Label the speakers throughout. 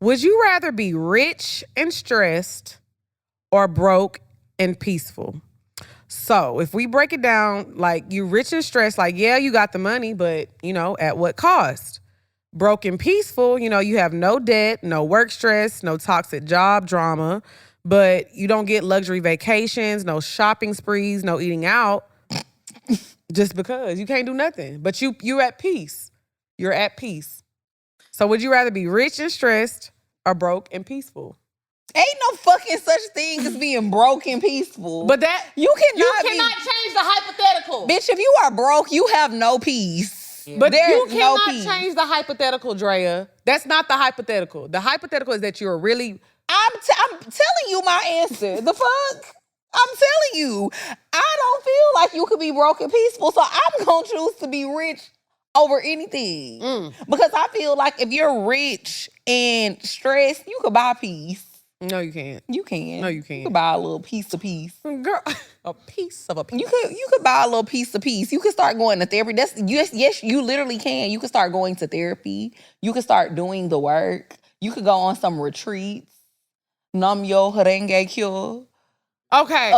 Speaker 1: Would you rather be rich and stressed or broke and peaceful? So if we break it down, like you rich and stressed, like, yeah, you got the money, but at what cost? Broke and peaceful, you have no debt, no work stress, no toxic job drama, but you don't get luxury vacations, no shopping sprees, no eating out, just because you can't do nothing. But you're at peace. You're at peace. So would you rather be rich and stressed or broke and peaceful?
Speaker 2: Ain't no fucking such thing as being broke and peaceful.
Speaker 1: But that
Speaker 2: you cannot
Speaker 3: change the hypothetical.
Speaker 2: Bitch, if you are broke, you have no peace.
Speaker 1: Yeah. But you cannot change the hypothetical, Drea. That's not the hypothetical. The hypothetical is that you're really...
Speaker 2: I'm telling you my answer. The fuck? I'm telling you. I don't feel like you could be broke and peaceful, so I'm going to choose to be rich over anything. Because I feel like if you're rich and stressed, you could buy peace.
Speaker 1: No, you can't.
Speaker 2: You can.
Speaker 1: No, you can't.
Speaker 2: You could buy a little piece of peace.
Speaker 1: Girl, a piece of a piece.
Speaker 2: You could buy a little piece of peace. You could start going to therapy. Yes, you literally can. You could start going to therapy. You could start doing the work. You could go on some retreats. Numb your harangue cure.
Speaker 1: Okay.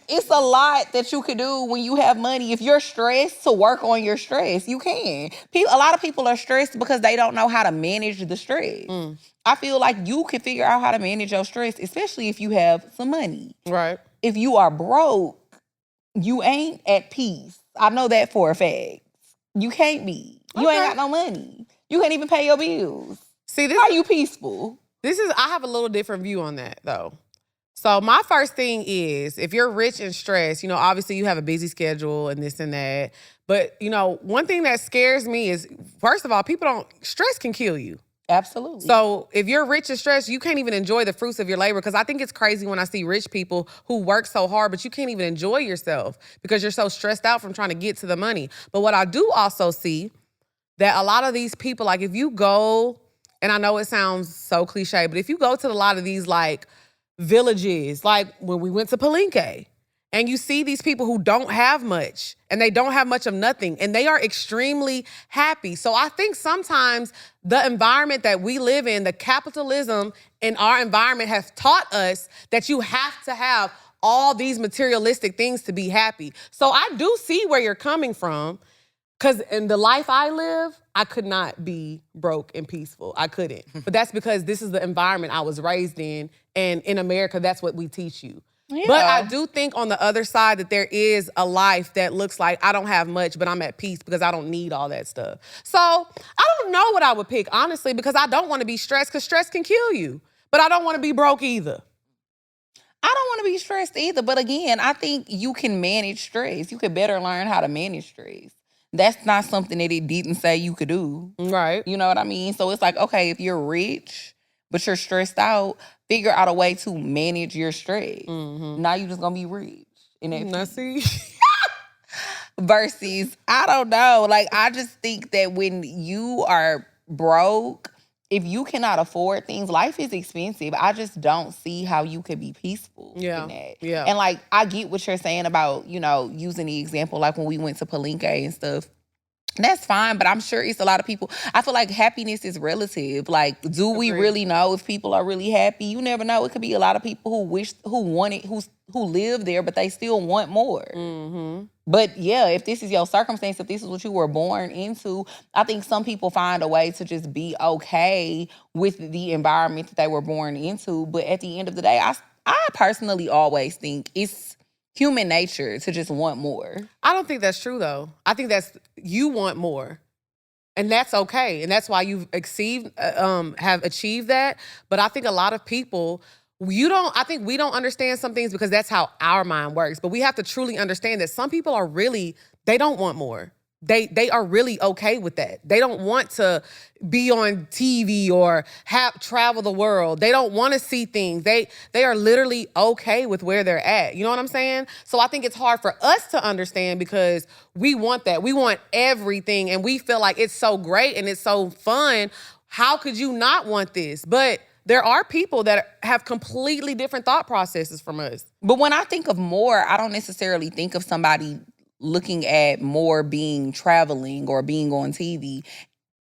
Speaker 2: It's a lot that you could do when you have money. If you're stressed, to work on your stress, you can. A lot of people are stressed because they don't know how to manage the stress. I feel like you can figure out how to manage your stress, especially if you have some money.
Speaker 1: Right.
Speaker 2: If you are broke, you ain't at peace. I know that for a fact. You can't be. You ain't got no money. You can't even pay your bills.
Speaker 1: See,
Speaker 2: how are you peaceful?
Speaker 1: I have a little different view on that, though. So my first thing is, if you're rich and stressed, obviously you have a busy schedule and this and that. But, one thing that scares me is, first of all, stress can kill you.
Speaker 2: Absolutely.
Speaker 1: So if you're rich and stressed, you can't even enjoy the fruits of your labor. Because I think it's crazy when I see rich people who work so hard, but you can't even enjoy yourself because you're so stressed out from trying to get to the money. But what I do also see, that a lot of these people, like if you go, and I know it sounds so cliche, but if you go to a lot of these like villages, like when we went to Palenque, and you see these people who don't have much and they don't have much of nothing and they are extremely happy. So I think sometimes the environment that we live in, the capitalism in our environment has taught us that you have to have all these materialistic things to be happy. So I do see where you're coming from, because in the life I live, I could not be broke and peaceful. I couldn't. But that's because this is the environment I was raised in, and in America, that's what we teach you. Yeah. But I do think on the other side that there is a life that looks like I don't have much, but I'm at peace because I don't need all that stuff. So I don't know what I would pick, honestly, because I don't want to be stressed, because stress can kill you. But I don't want to be broke either.
Speaker 2: I don't want to be stressed either. But again, I think you can manage stress. You could better learn how to manage stress. That's not something that it didn't say you could do.
Speaker 1: Right.
Speaker 2: You know what I mean? So it's like, okay, if you're rich, but you're stressed out, figure out a way to manage your stress. Now you're just going to be rich.
Speaker 1: See?
Speaker 2: Versus, I don't know. Like, I just think that when you are broke, if you cannot afford things, life is expensive. I just don't see how you could be peaceful in that.
Speaker 1: Yeah.
Speaker 2: And like, I get what you're saying about, using the example, like when we went to Palenque and stuff. That's fine, but I'm sure it's a lot of people. I feel like happiness is relative. Like, do we really know if people are really happy? You never know. It could be a lot of people who live there, but they still want more. But yeah, if this is your circumstance, if this is what you were born into, I think some people find a way to just be okay with the environment that they were born into. But at the end of the day, I personally always think it's human nature to just want more.
Speaker 1: I don't think that's true, though. I think you want more. And that's okay. And that's why you've have achieved that. But I think a lot of people, I think we don't understand some things because that's how our mind works. But we have to truly understand that some people they don't want more. They are really okay with that. They don't want to be on TV or travel the world. They don't want to see things. They are literally okay with where they're at. You know what I'm saying? So I think it's hard for us to understand because we want that. We want everything and we feel like it's so great and it's so fun. How could you not want this? But there are people that have completely different thought processes from us.
Speaker 2: But when I think of more, I don't necessarily think of somebody looking at more being traveling or being on TV.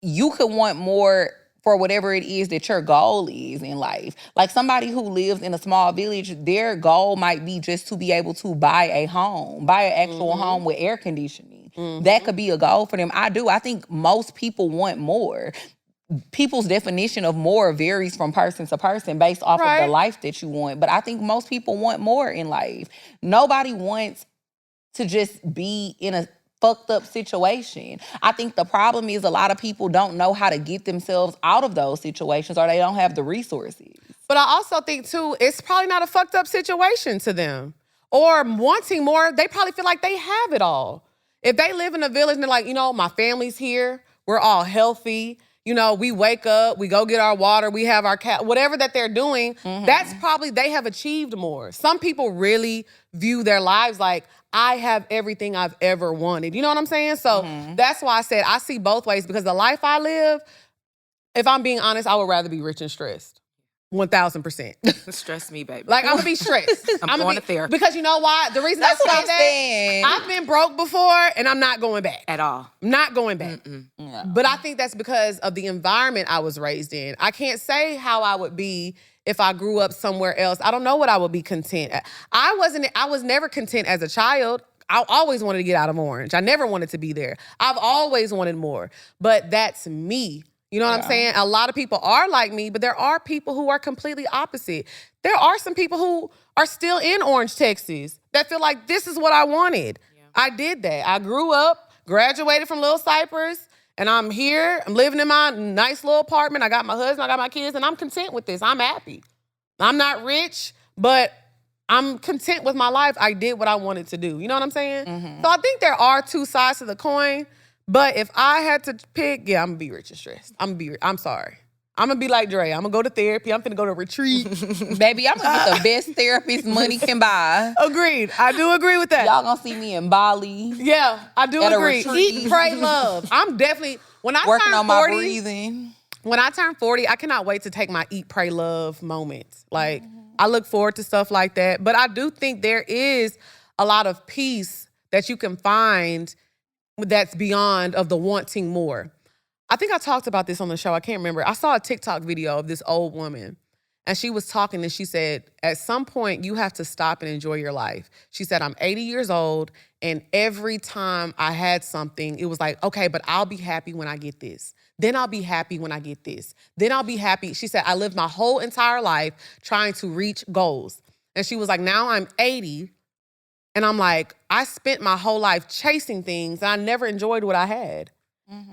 Speaker 2: You could want more for whatever it is that your goal is in life. Like somebody who lives in a small village, their goal might be just to be able to buy a home, buy an actual home with air conditioning. That could be a goal for them. I think most people want more. People's definition of more varies from person to person based off of the life that you want. But I think most people want more in life. Nobody wants to just be in a fucked up situation. I think the problem is a lot of people don't know how to get themselves out of those situations, or they don't have the resources.
Speaker 1: But I also think too, it's probably not a fucked up situation to them. Or wanting more, they probably feel like they have it all. If they live in a village and they're like, my family's here, we're all healthy, we wake up, we go get our water, we have our cat, whatever that they're doing, that's probably, they have achieved more. Some people really view their lives like, I have everything I've ever wanted. You know what I'm saying? So that's why I said I see both ways, because the life I live, if I'm being honest, I would rather be rich and stressed. 1,000%.
Speaker 4: Stress me, baby.
Speaker 1: Like, I'm gonna be stressed.
Speaker 4: I'm going to therapy.
Speaker 1: Because you know why? The reason
Speaker 2: That's
Speaker 1: I
Speaker 2: what
Speaker 1: say
Speaker 2: I'm
Speaker 1: that,
Speaker 2: saying.
Speaker 1: I've been broke before and I'm not going back.
Speaker 4: At all.
Speaker 1: I'm not going back.
Speaker 2: Yeah.
Speaker 1: But I think that's because of the environment I was raised in. I can't say how I would be if I grew up somewhere else. I don't know what I would be content at. I was never content as a child. I always wanted to get out of Orange. I never wanted to be there. I've always wanted more. But that's me. You know what I'm saying? A lot of people are like me, but there are people who are completely opposite. There are some people who are still in Orange, Texas, that feel like this is what I wanted. Yeah. I did that. I grew up, graduated from Little Cypress, and I'm here. I'm living in my nice little apartment. I got my husband, I got my kids, and I'm content with this. I'm happy. I'm not rich, but I'm content with my life. I did what I wanted to do. You know what I'm saying? So I think there are two sides to the coin. But if I had to pick, I'm gonna be rich and stressed. I'm sorry. I'm gonna be like Dre. I'm gonna go to therapy. I'm finna go to retreat.
Speaker 2: Baby, I'm gonna get the best therapist money can buy.
Speaker 1: Agreed. I do agree with that.
Speaker 2: Y'all gonna see me in Bali.
Speaker 1: Yeah, I do
Speaker 2: At a
Speaker 1: agree.
Speaker 2: retreat.
Speaker 1: Eat, pray, love. I'm definitely, when I
Speaker 2: Working
Speaker 1: turn
Speaker 2: on
Speaker 1: 40,
Speaker 2: my breathing.
Speaker 1: when I turn 40, I cannot wait to take my eat, pray, love moments. Like, I look forward to stuff like that. But I do think there is a lot of peace that you can find that's beyond of the wanting more. I think I talked about this on the show. I can't remember. I saw a TikTok video of this old woman, and she was talking, and she said, at some point, you have to stop and enjoy your life. She said, I'm 80 years old, and every time I had something, it was like, okay, but I'll be happy when I get this. Then I'll be happy when I get this. Then I'll be happy. She said, I lived my whole entire life trying to reach goals. And she was like, now I'm 80, and I'm like, I spent my whole life chasing things, and I never enjoyed what I had.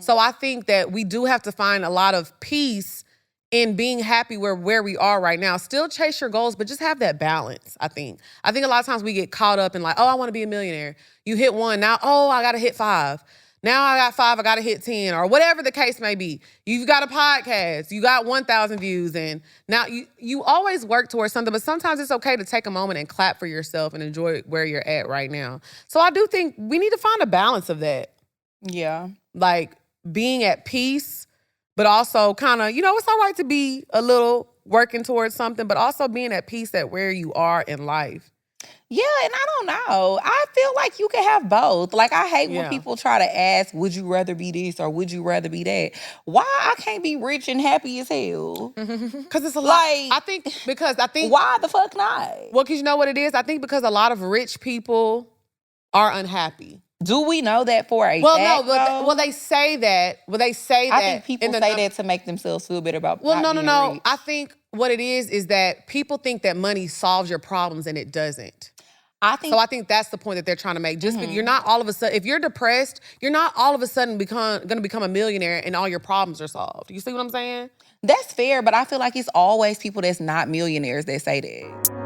Speaker 1: So I think that we do have to find a lot of peace in being happy where we are right now. Still chase your goals, but just have that balance, I think. I think a lot of times we get caught up in like, oh, I want to be a millionaire. You hit 1, now, oh, I got to hit 5. Now I got 5, I got to hit 10, or whatever the case may be. You've got a podcast, you got 1,000 views, and now you always work towards something, but sometimes it's okay to take a moment and clap for yourself and enjoy where you're at right now. So I do think we need to find a balance of that.
Speaker 2: Yeah.
Speaker 1: Like being at peace, but also kind of, it's all right to be a little working towards something, but also being at peace at where you are in life.
Speaker 2: Yeah, and I don't know. I feel like you can have both. Like, I hate when people try to ask, would you rather be this or would you rather be that? Why I can't be rich and happy as hell?
Speaker 1: Because it's a lot.
Speaker 2: Like,
Speaker 1: I think.
Speaker 2: Why the fuck not?
Speaker 1: Well, because you know what it is? I think because a lot of rich people are unhappy.
Speaker 2: Do we know that for a
Speaker 1: well,
Speaker 2: fact?
Speaker 1: No, they say that. Well, they say that.
Speaker 2: I think people say that to make themselves feel better about
Speaker 1: Well,
Speaker 2: not being
Speaker 1: no.
Speaker 2: rich.
Speaker 1: I think what it is that people think that money solves your problems and it doesn't. I think that's the point that they're trying to make. Just you're not all of a sudden, if you're depressed, you're not all of a sudden going to become a millionaire and all your problems are solved. You see what I'm saying?
Speaker 2: That's fair, but I feel like it's always people that's not millionaires that say that.